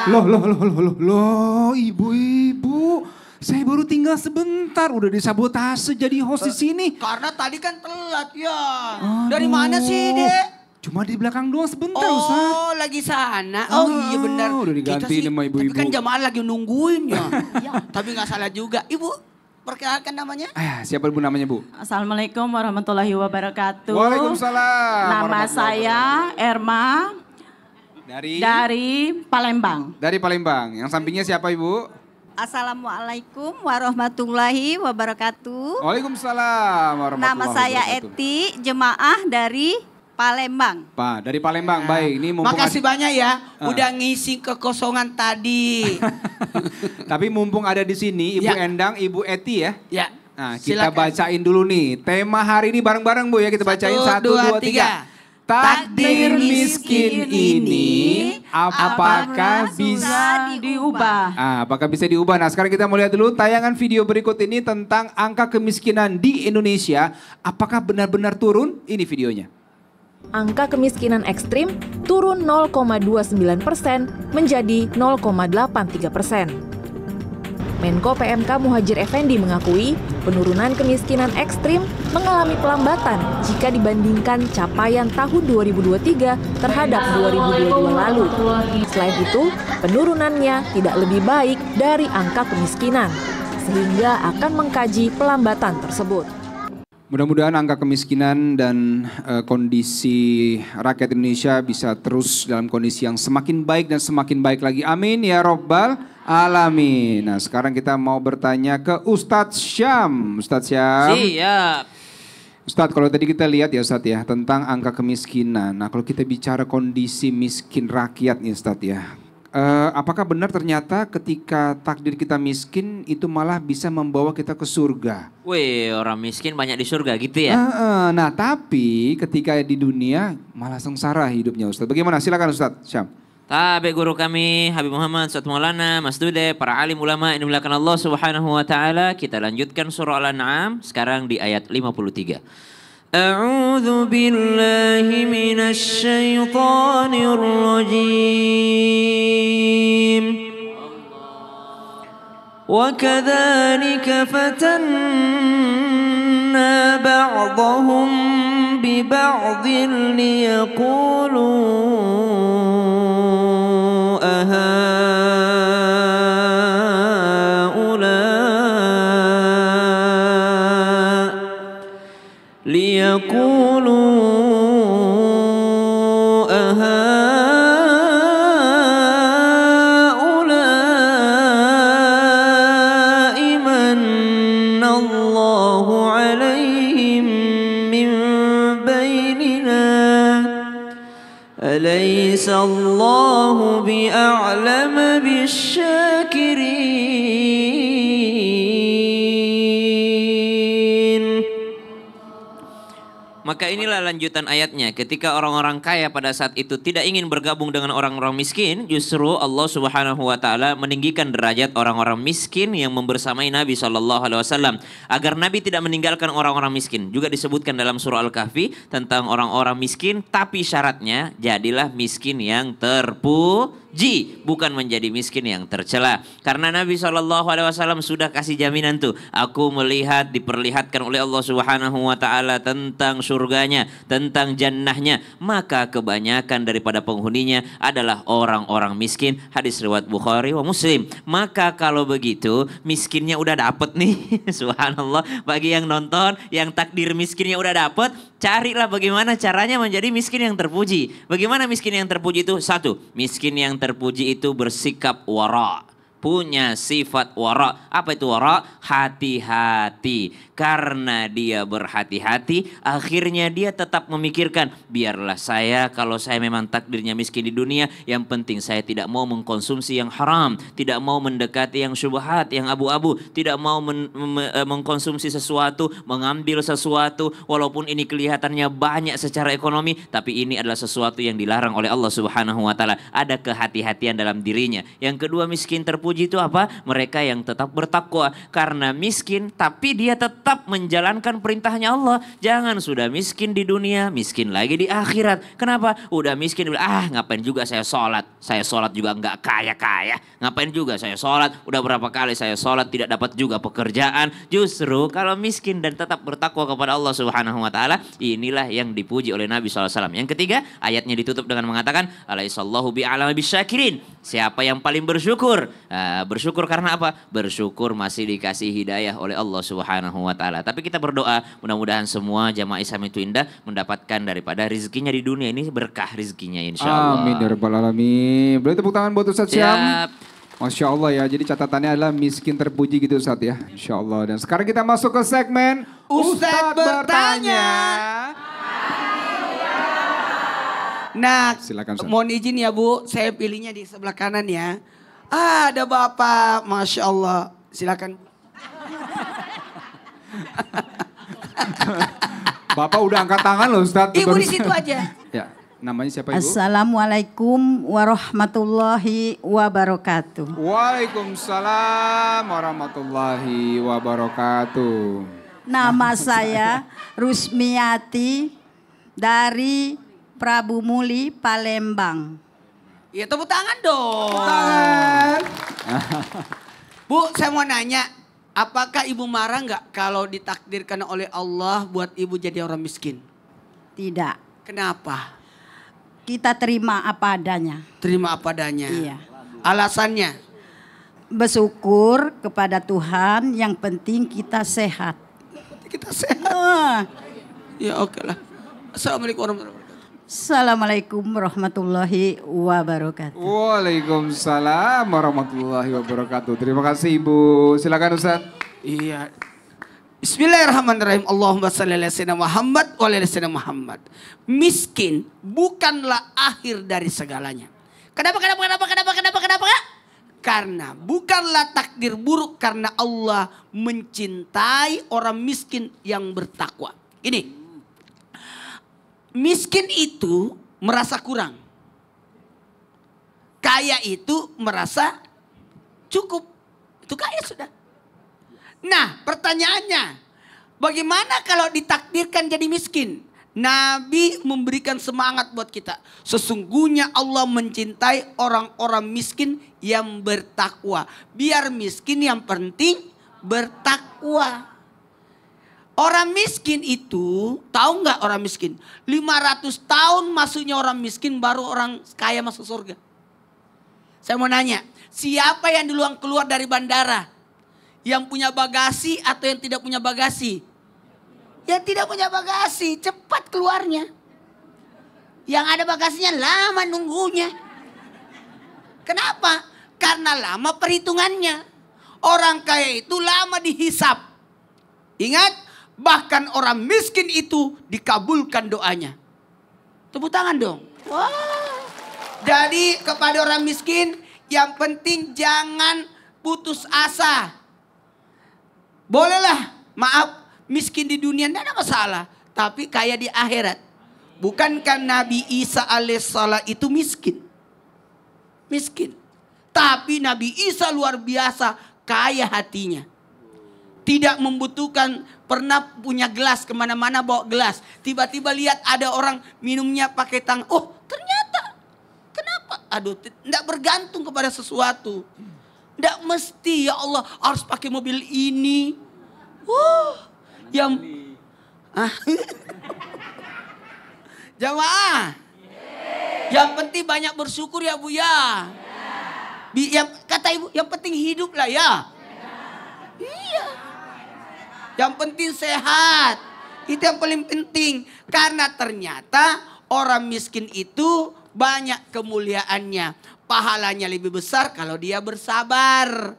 Loh, ibu-ibu. Saya baru tinggal sebentar, udah disabotase jadi host di sini. Karena tadi kan telat ya. Aduh. Dari mana sih, Dek? Cuma di belakang doang sebentar, Ustaz. Oh, lagi sana. Oh iya benar. Udah diganti sama ibu-ibu. Tapi kan jamaah lagi nungguin ya. Ya, tapi nggak salah juga. Ibu, perkenalkan namanya. Siapa ibu namanya, Bu? Assalamualaikum warahmatullahi wabarakatuh. Waalaikumsalam. Nama saya Erma dari Palembang. Dari Palembang. Yang sampingnya siapa, Ibu? Assalamualaikum warahmatullahi wabarakatuh. Waalaikumsalam warahmatullahi Nama saya wabarakatuh. Eti, jemaah dari Palembang. Pak, dari Palembang. Baik, ini mumpung Makasih banyak ya, udah ngisi kekosongan tadi. Tapi mumpung ada di sini Ibu Ya. Endang, Ibu Eti ya. Ya. Nah, kita Silakan. bacain dulu nih. Tema hari ini bareng-bareng Bu ya, kita bacain 1, 2, 3. Takdir miskin ini apakah bisa diubah? apakah bisa diubah? Nah, sekarang kita mau lihat dulu tayangan video berikut ini tentang angka kemiskinan di Indonesia. Apakah benar-benar turun? Ini videonya. Angka kemiskinan ekstrim turun 0,29% menjadi 0,83%. Menko PMK Muhadjir Effendi mengakui penurunan kemiskinan ekstrim mengalami pelambatan jika dibandingkan capaian tahun 2023 terhadap 2022 lalu. Selain itu, penurunannya tidak lebih baik dari angka kemiskinan, sehingga akan mengkaji pelambatan tersebut. Mudah-mudahan angka kemiskinan dan kondisi rakyat Indonesia bisa terus dalam kondisi yang semakin baik dan semakin baik lagi. Amin ya Rabbal Alamin. Nah, sekarang kita mau bertanya ke Ustadz Syam. Ustadz Syam. Siap. Ustadz, kalau tadi kita lihat ya Ustadz ya tentang angka kemiskinan. Nah, kalau kita bicara kondisi miskin rakyat nih Ustadz ya. Apakah benar ternyata ketika takdir kita miskin itu malah bisa membawa kita ke surga? Wih, orang miskin banyak di surga gitu ya? Nah, tapi ketika di dunia malah sengsara hidupnya Ustadz. Bagaimana? Silakan Ustadz Syam. Tabe guru kami Habib Muhammad Ustadz Maulana, Mas Dude, para alim ulama yang dimuliakan Allah Subhanahu wa taala. Kita lanjutkan surah Al-An'am sekarang di ayat 53. A'udzu billahi minasy syaithanir rajim. Wa kadzalika fatanna ba'dahum bi ba'dhin liyaqulu Allahu bi'a'lama bisyakirin. Maka inilah lanjutan ayatnya. Ketika orang-orang kaya pada saat itu tidak ingin bergabung dengan orang-orang miskin, justru Allah Subhanahu wa taala meninggikan derajat orang-orang miskin yang membersamai Nabi SAW agar Nabi tidak meninggalkan orang-orang miskin. Juga disebutkan dalam surah Al-Kahfi tentang orang-orang miskin, tapi syaratnya jadilah miskin yang terpuji, bukan menjadi miskin yang tercela. Karena Nabi SAW sudah kasih jaminan tuh, aku melihat diperlihatkan oleh Allah Subhanahu wa taala tentang surganya, tentang jannahnya, maka kebanyakan daripada penghuninya adalah orang-orang miskin. Hadis riwayat Bukhari wa Muslim. Maka kalau begitu miskinnya udah dapet nih. Subhanallah, bagi yang nonton yang takdir miskinnya udah dapet, carilah bagaimana caranya menjadi miskin yang terpuji. Bagaimana miskin yang terpuji itu? Satu, miskin yang terpuji itu bersikap wara, punya sifat wara. Apa itu wara? Hati-hati. Karena dia berhati-hati, akhirnya dia tetap memikirkan, biarlah saya, kalau saya memang takdirnya miskin di dunia, yang penting saya tidak mau mengkonsumsi yang haram, tidak mau mendekati yang syubhat, yang abu-abu, tidak mau mengkonsumsi sesuatu, mengambil sesuatu, walaupun ini kelihatannya banyak secara ekonomi, tapi ini adalah sesuatu yang dilarang oleh Allah Subhanahu wa taala. Ada kehati-hatian dalam dirinya. Yang kedua, miskin terpuji itu apa? Mereka yang tetap bertakwa. Karena miskin tapi dia tetap tetap menjalankan perintahnya Allah. Jangan sudah miskin di dunia, miskin lagi di akhirat. Kenapa? Udah miskin, ngapain juga saya sholat juga nggak kaya-kaya. Ngapain juga saya sholat, udah berapa kali saya sholat tidak dapat juga pekerjaan. Justru kalau miskin dan tetap bertakwa kepada Allah Subhanahu wa taala, inilah yang dipuji oleh Nabi SAW. Yang ketiga, ayatnya ditutup dengan mengatakan, alaihissallahu bi'alama bisyakirin. Siapa yang paling bersyukur? Bersyukur karena apa? Bersyukur masih dikasih hidayah oleh Allah Subhanahu wa taala. Tapi kita berdoa mudah-mudahan semua jamaah Islam itu indah mendapatkan daripada rizkinya di dunia ini, berkah rizkinya insyaallah. Amin ya rabbal alamin. Boleh tepuk tangan buat Ustaz Syam. Masya Allah ya, jadi catatannya adalah miskin terpuji gitu Ustaz ya. Insya Allah. Dan sekarang kita masuk ke segmen Ustaz bertanya. Nah, silakan, Ustaz. Mohon izin ya Bu, saya pilihnya di sebelah kanan ya. Ada Bapak, Masya Allah. Silakan. Bapak udah angkat tangan loh Ustaz. Ibu di situ aja. Ya, namanya siapa Ibu? Assalamualaikum warahmatullahi wabarakatuh. Waalaikumsalam warahmatullahi wabarakatuh. Nama saya Rusmiati dari Prabu Muli, Palembang. Ya tepuk tangan dong. Tangan. Bu, saya mau nanya, apakah Ibu marah nggak kalau ditakdirkan oleh Allah buat Ibu jadi orang miskin? Tidak, Kenapa? kita terima apa adanya. Terima apa adanya. Iya. Alasannya? Bersyukur kepada Tuhan, yang penting kita sehat. Kita sehat. Ya oke lah. Assalamualaikum warahmatullahi wabarakatuh. Assalamualaikum warahmatullahi wabarakatuh. Waalaikumsalam warahmatullahi wabarakatuh. Terima kasih Ibu. Silakan Ustaz. Iya. Bismillahirrahmanirrahim. Allahumma shalli ala sayyidina Muhammad wa ala sayyidina Muhammad. Miskin bukanlah akhir dari segalanya. Kenapa? Karena bukanlah takdir buruk, karena Allah mencintai orang miskin yang bertakwa. Ini. Miskin itu merasa kurang. Kaya itu merasa cukup. Itu kaya sudah. Nah, pertanyaannya, bagaimana kalau ditakdirkan jadi miskin? Nabi memberikan semangat buat kita. Sesungguhnya Allah mencintai orang-orang miskin yang bertakwa. Biar miskin, yang penting bertakwa. Orang miskin itu, tahu nggak orang miskin? 500 tahun masuknya orang miskin baru orang kaya masuk surga. Saya mau nanya, siapa yang duluan keluar dari bandara? Yang punya bagasi atau yang tidak punya bagasi? Yang tidak punya bagasi, cepat keluarnya. Yang ada bagasinya lama nunggunya. Kenapa? Karena lama perhitungannya. Orang kaya itu lama dihisap. Ingat? Bahkan orang miskin itu dikabulkan doanya. Tepuk tangan dong. Wah. Jadi kepada orang miskin, yang penting jangan putus asa. Bolehlah, maaf, miskin di dunia tidak ada masalah. Tapi kaya di akhirat. Bukankah Nabi Isa alaihissalam itu miskin? Miskin. Tapi Nabi Isa luar biasa kaya hatinya. Tidak membutuhkan, pernah punya gelas kemana-mana bawa gelas. Tiba-tiba lihat ada orang minumnya pakai tangan. Oh ternyata, kenapa? Aduh, tidak bergantung kepada sesuatu. Tidak mesti ya Allah harus pakai mobil ini. Yang jamaah. Yang penting banyak bersyukur ya Bu ya. Yang kata Ibu, yang penting hidup lah ya. Iya. Yang penting sehat. Itu yang paling penting. Karena ternyata orang miskin itu banyak kemuliaannya. Pahalanya lebih besar kalau dia bersabar.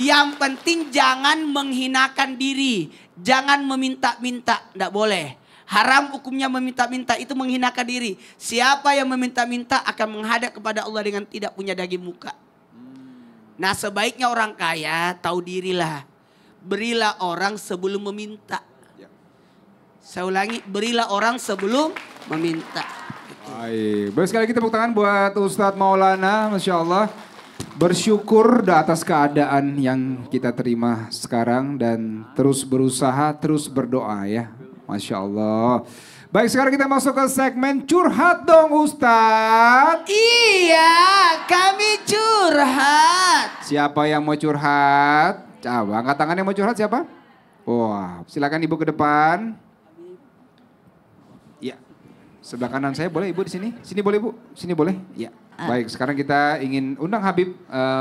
Yang penting jangan menghinakan diri. Jangan meminta-minta. Tidak boleh. Haram hukumnya meminta-minta, itu menghinakan diri. Siapa yang meminta-minta akan menghadap kepada Allah dengan tidak punya daging muka. Nah sebaiknya orang kaya tahu dirilah. Berilah orang sebelum meminta. Saya ulangi, berilah orang sebelum meminta. Baik, boleh sekali kita tepuk tangan buat Ustadz Maulana, Masya Allah. Bersyukur atas keadaan yang kita terima sekarang dan terus berusaha, terus berdoa ya. Masya Allah. Baik, sekarang kita masuk ke segmen curhat dong Ustadz. Iya, kami curhat. Siapa yang mau curhat? Coba angkat tangan yang mau curhat siapa? Wah, silakan Ibu ke depan. Ya, sebelah kanan saya boleh Ibu di sini? Sini boleh Ibu? Sini boleh? Ya. Baik, sekarang kita ingin undang Habib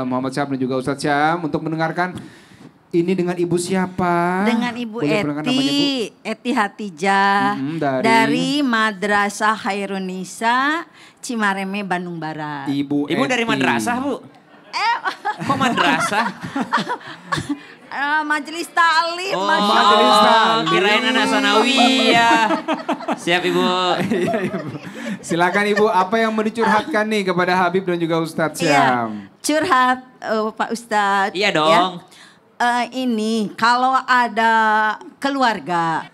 Muhammad Syam dan juga Ustadz Syam untuk mendengarkan ini dengan Ibu siapa? Dengan Ibu Boleh perkenalkan namanya, Bu? Eti Hatijah dari Madrasah Khairunisa Cimareme, Bandung Barat. Ibu dari Eti. madrasah, Bu? Kok madrasah? Majelis Ta'lim, Oh, Majelis Ta'lim. kirain anak sanawiyah. Siap, Ibu. Iya, Ibu. Silakan Ibu, apa yang mau dicurhatkan nih kepada Habib dan juga Ustadz Syam? Iya, curhat Pak Ustadz. Iya dong. Ini kalau ada keluarga,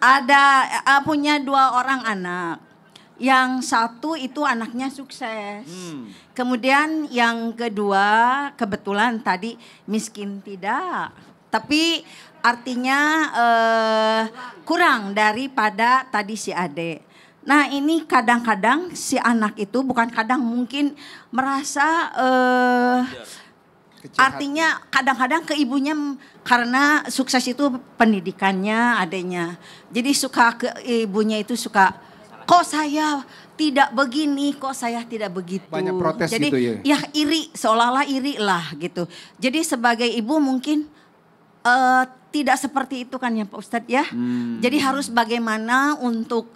punya 2 orang anak. Yang satu itu anaknya sukses. Kemudian yang kedua kebetulan tadi miskin tidak. Tapi artinya kurang daripada tadi si adik. Nah ini kadang-kadang si anak itu bukan kadang mungkin merasa artinya kadang-kadang ke ibunya karena sukses itu pendidikannya adanya. Jadi suka ke ibunya itu suka kok saya tidak begini, kok saya tidak begitu. Banyak protes jadi, gitu ya? Ya iri, seolah-olah iri lah gitu. Jadi sebagai ibu mungkin tidak seperti itu kan ya Pak Ustadz ya. Jadi harus bagaimana untuk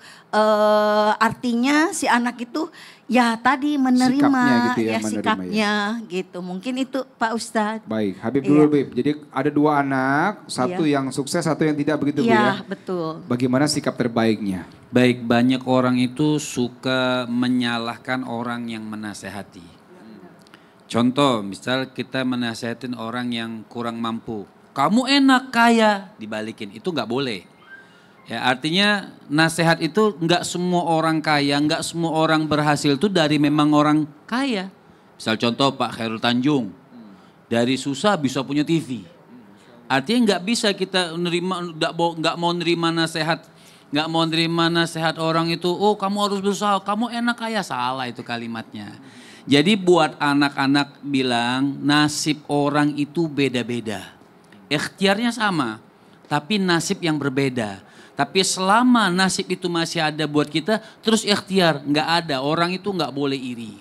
artinya si anak itu ya tadi menerima Sikapnya gitu ya, ya menerima sikapnya gitu. Mungkin itu Pak Ustadz. Baik, Habib dulu Habib. Jadi ada 2 anak, satu yang sukses, satu yang tidak begitu Bu ya. Iya betul. Bagaimana sikap terbaiknya? Baik, banyak orang itu suka menyalahkan orang yang menasehati. Contoh, misal kita menasehatin orang yang kurang mampu. Kamu enak kaya, dibalikin. Itu nggak boleh. Ya, artinya nasihat itu nggak semua orang kaya, nggak semua orang berhasil itu dari memang orang kaya. Misal contoh Pak Khairul Tanjung, dari susah bisa punya TV. Artinya nggak bisa kita nggak mau nerima nasihat. Nggak mau nerima nasihat orang itu, oh kamu harus berusaha, kamu enak kaya. Salah itu kalimatnya. Jadi buat anak-anak bilang nasib orang itu beda-beda. Ikhtiarnya sama, tapi nasib yang berbeda. Tapi selama nasib itu masih ada buat kita, terus ikhtiar. Nggak ada, orang itu nggak boleh iri.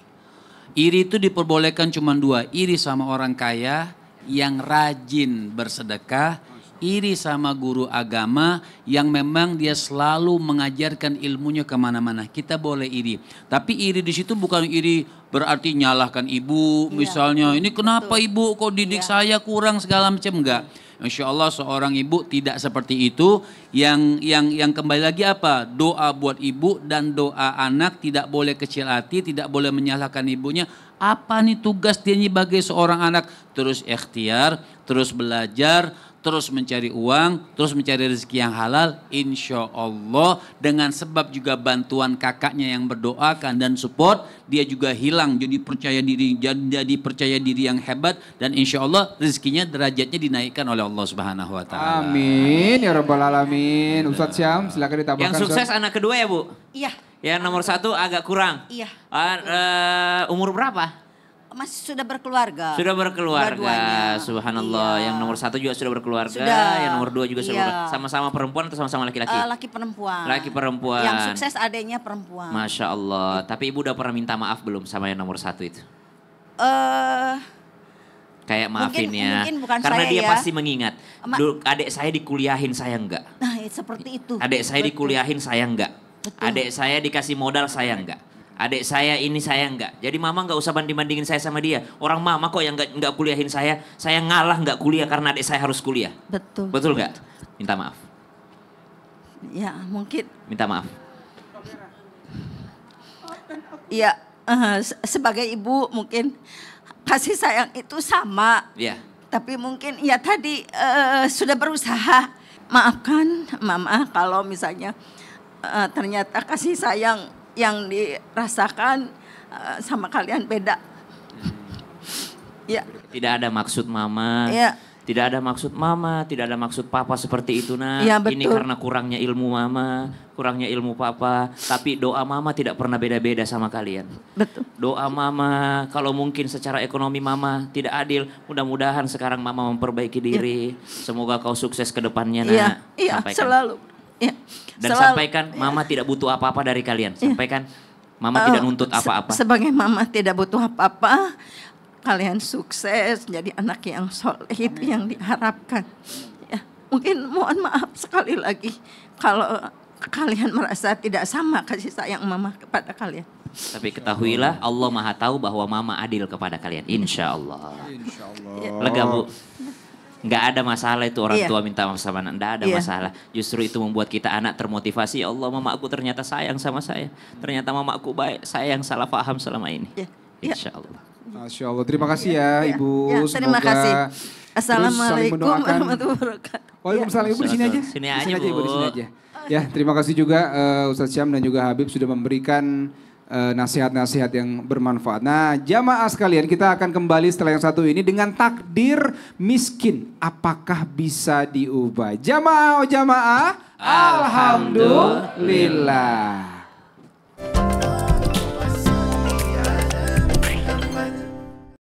Iri itu diperbolehkan cuma 2, iri sama orang kaya yang rajin bersedekah, iri sama guru agama yang memang dia selalu mengajarkan ilmunya kemana-mana. Kita boleh iri. Tapi iri di situ bukan iri berarti nyalahkan ibu misalnya. Ini kenapa ibu kok didik saya kurang segala macam. Enggak. Insya Allah seorang ibu tidak seperti itu. Yang kembali lagi apa? Doa buat ibu dan doa anak tidak boleh kecil hati, tidak boleh menyalahkan ibunya. Apa nih tugas dia sebagai seorang anak? Terus ikhtiar, terus belajar, terus mencari uang, terus mencari rezeki yang halal, insya Allah dengan sebab juga bantuan kakaknya yang berdoakan dan support, dia juga hilang jadi percaya diri yang hebat dan insya Allah rezekinya derajatnya dinaikkan oleh Allah Subhanahu Wa Taala. Amin ya Rabbal Alamin. Ustadz Syam silakan ditambahkan. Yang sukses anak kedua ya Bu? Iya. Yang nomor 1 agak kurang. Iya. Umur berapa? Masih sudah berkeluarga. Sudah berkeluarga, Dua-duanya. subhanallah. Iya. Yang nomor 1 juga sudah berkeluarga, Sudah. yang nomor 2 juga sudah Iya. berkeluarga. Sama-sama perempuan atau sama-sama laki-laki? Laki perempuan. Laki perempuan. Yang sukses adanya perempuan. Masya Allah. Tapi ibu udah pernah minta maaf belum sama yang nomor 1 itu? Kayak maafin ya. Mungkin bukan karena saya dia ya. pasti mengingat. Dulu adik saya dikuliahin saya enggak. Nah seperti itu. Adik saya Betul. dikuliahin saya enggak. Betul. Adik saya dikasih modal saya enggak. Adik saya ini saya enggak. Jadi mama enggak usah banding-bandingin saya sama dia. Orang mama kok yang enggak kuliahin saya ngalah enggak kuliah karena adik saya harus kuliah. Betul. Betul enggak? Minta maaf. Ya mungkin. Minta maaf. Ya sebagai ibu mungkin kasih sayang itu sama. Iya. Tapi mungkin ya tadi sudah berusaha. Maafkan mama kalau misalnya ternyata kasih sayang yang dirasakan sama kalian beda. Ya. Tidak ada maksud mama. Ya. Tidak ada maksud mama, tidak ada maksud papa seperti itu nak. Ya, Ini betul. karena kurangnya ilmu mama, kurangnya ilmu papa. Tapi doa mama tidak pernah beda-beda sama kalian. Betul. Doa mama, kalau mungkin secara ekonomi mama tidak adil, mudah-mudahan sekarang mama memperbaiki diri. Semoga kau sukses ke depannya nak. Iya, iya, Sampaikan. selalu. Ya. Dan selalu. sampaikan mama tidak butuh apa-apa dari kalian. Sampaikan mama tidak nuntut apa-apa. Sebagai mama tidak butuh apa-apa. Kalian sukses jadi anak yang soleh itu yang diharapkan. Ya, mungkin mohon maaf sekali lagi kalau kalian merasa tidak sama kasih sayang mama kepada kalian. Tapi ketahuilah Allah Maha tahu bahwa mama adil kepada kalian. Insya Allah. Lega Bu. Nggak ada masalah itu orang tua minta maaf sama anak. Nggak ada masalah. Justru itu membuat kita anak termotivasi. Ya Allah, mama aku ternyata sayang sama saya. Ternyata mama aku baik. Saya yang salah paham selama ini. Insya Allah. Masya Allah, terima kasih ya Ibu. Ya, terima kasih. Assalamualaikum warahmatullahi warahmatullahi wabarakatuh. Waalaikumsalam. Ibu di sini aja. Sini aja, Ibu, di Bu. sini aja. Ya, terima kasih juga Ustadz Syam dan juga Habib sudah memberikan nasihat-nasihat yang bermanfaat. Nah, jamaah sekalian, kita akan kembali setelah yang satu ini dengan takdir miskin. Apakah bisa diubah? Jamaah, oh jamaah, alhamdulillah.